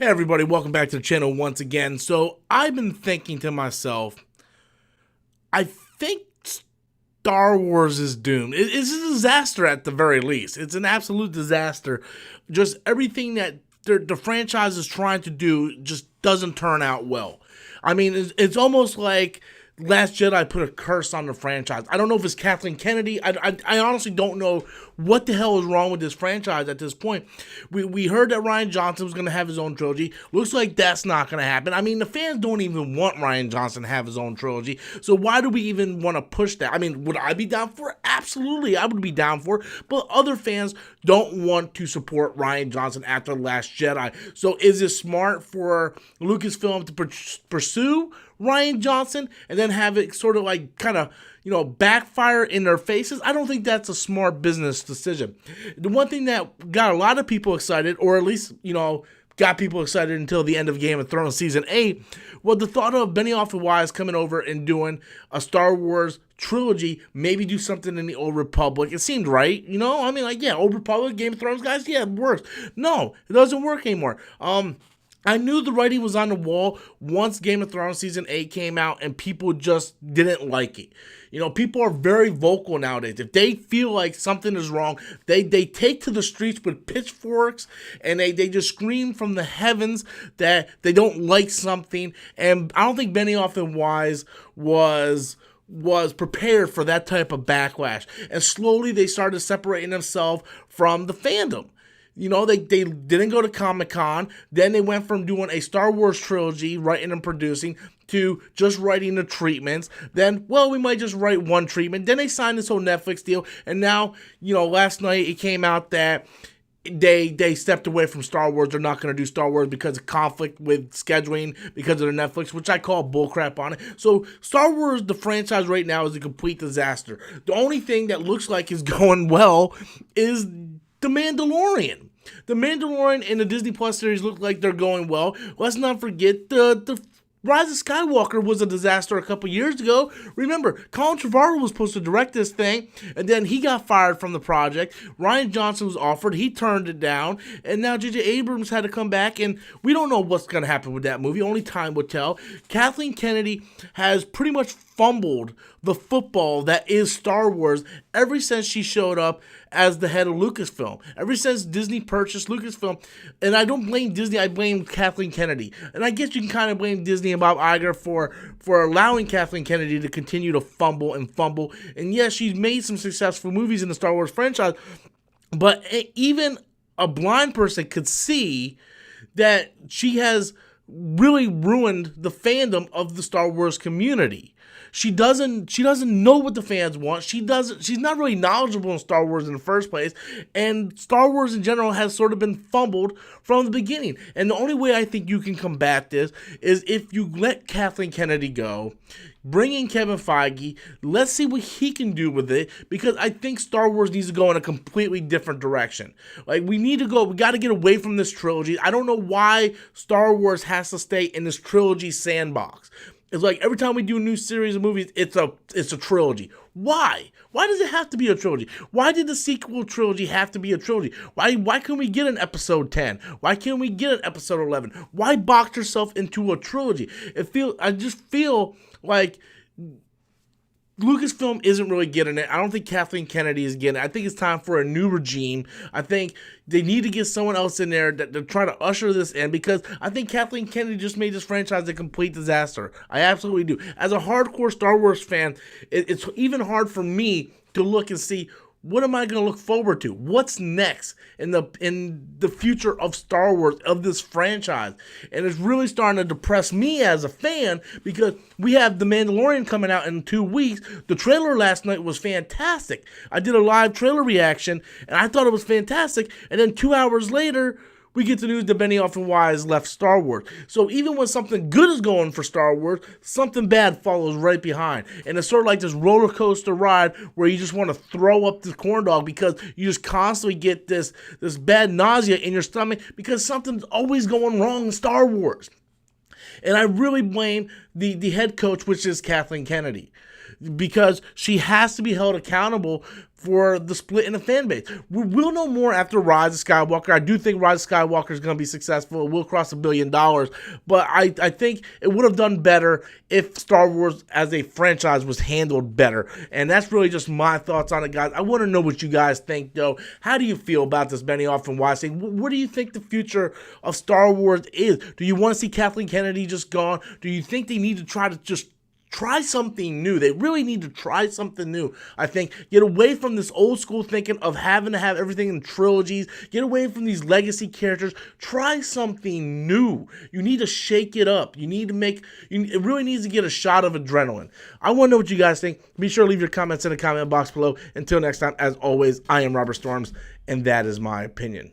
Hey everybody, welcome back to the channel once again. So I've been thinking to myself, I think Star Wars is doomed. It's a disaster at the very least. It's an absolute disaster. Just everything that the franchise is trying to do just doesn't turn out well. I mean, it's almost like Last Jedi put a curse on the franchise. I don't know if it's Kathleen Kennedy. I honestly don't know what the hell is wrong with this franchise at this point. We heard that Rian Johnson was going to have his own trilogy. Looks like that's not going to happen. I mean, the fans don't even want Rian Johnson to have his own trilogy. So why do we even want to push that? I mean, would I be down for it? Absolutely, I would be down for it. But other fans don't want to support Rian Johnson after Last Jedi. So is it smart for Lucasfilm to pursue Rian Johnson and then have it sort of like kind of, backfire in their faces? I don't think that's a smart business decision. The one thing that got a lot of people excited, or at least, got people excited until the end of Game of Thrones Season 8, was the thought of Benioff and Weiss coming over and doing a Star Wars trilogy, maybe do something in the Old Republic. It seemed right, Old Republic, Game of Thrones, guys, yeah, it works. No, it doesn't work anymore. I knew the writing was on the wall once Game of Thrones Season 8 came out and people just didn't like it. People are very vocal nowadays. If they feel like something is wrong, they take to the streets with pitchforks and they just scream from the heavens that they don't like something. And I don't think Benioff and Weiss was prepared for that type of backlash. And slowly they started separating themselves from the fandom. They didn't go to Comic-Con. Then they went from doing a Star Wars trilogy, writing and producing, to just writing the treatments. Then, we might just write one treatment. Then they signed this whole Netflix deal. And now, last night it came out that they stepped away from Star Wars. They're not going to do Star Wars because of conflict with scheduling, because of the Netflix, which I call bullcrap on it. So Star Wars, the franchise right now, is a complete disaster. The only thing that looks like is going well is The Mandalorian. The Mandalorian and the Disney Plus series look like they're going well. Let's not forget the Rise of Skywalker was a disaster a couple years ago. Remember, Colin Trevorrow was supposed to direct this thing, and then he got fired from the project. Rian Johnson was offered. He turned it down, and now J.J. Abrams had to come back, and we don't know what's going to happen with that movie. Only time will tell. Kathleen Kennedy has pretty much fumbled the football that is Star Wars ever since she showed up as the head of Lucasfilm. Ever since Disney purchased Lucasfilm. And I don't blame Disney, I blame Kathleen Kennedy. And I guess you can kind of blame Disney and Bob Iger for allowing Kathleen Kennedy to continue to fumble. And yes, she's made some successful movies in the Star Wars franchise, but even a blind person could see that she has really ruined the fandom of the Star Wars community. She doesn't know what the fans want. She's not really knowledgeable in Star Wars in the first place, and Star Wars in general has sort of been fumbled from the beginning. And the only way I think you can combat this is if you let Kathleen Kennedy go, bring in Kevin Feige, let's see what he can do with it, because I think Star Wars needs to go in a completely different direction. Like, we got to get away from this trilogy. I don't know why Star Wars has to stay in this trilogy sandbox. It's like every time we do a new series of movies, it's a trilogy. Why? Why does it have to be a trilogy? Why did the sequel trilogy have to be a trilogy? Why can't we get an episode 10? Why can't we get an episode 11? Why box yourself into a trilogy? I just feel like Lucasfilm isn't really getting it. I don't think Kathleen Kennedy is getting it. I think it's time for a new regime. I think they need to get someone else in there that they're trying to usher this in, because I think Kathleen Kennedy just made this franchise a complete disaster. I absolutely do. As a hardcore Star Wars fan, it's even hard for me to look and see, what am I going to look forward to? What's next in the future of Star Wars, of this franchise? And it's really starting to depress me as a fan, because we have The Mandalorian coming out in 2 weeks. The trailer last night was fantastic. I did a live trailer reaction, and I thought it was fantastic. And then 2 hours later, we get the news that Benioff and Weiss left Star Wars. So even when something good is going for Star Wars, something bad follows right behind. And it's sort of like this roller coaster ride where you just want to throw up the corn dog, because you just constantly get this bad nausea in your stomach, because something's always going wrong in Star Wars. And I really blame the head coach, which is Kathleen Kennedy. because she has to be held accountable for the split in the fan base. We'll know more after Rise of Skywalker. I do think Rise of Skywalker is going to be successful. It will cross $1 billion, but I think it would have done better if Star Wars as a franchise was handled better. And that's really just my thoughts on it, guys. I want to know what you guys think, though. How do you feel about this Benioff and Weiss thing? What do you think the future of Star Wars is? Do you want to see Kathleen Kennedy just gone? Do you think they need to try something new? They really need to try something new. I think get away from this old school thinking of having to have everything in trilogies. Get away from these legacy characters. Try something new. You need to shake it up. It really needs to get a shot of adrenaline. I want to know what you guys think. Be sure to leave your comments in the comment box below. Until next time, as always, I am Robert Storms, and that is my opinion.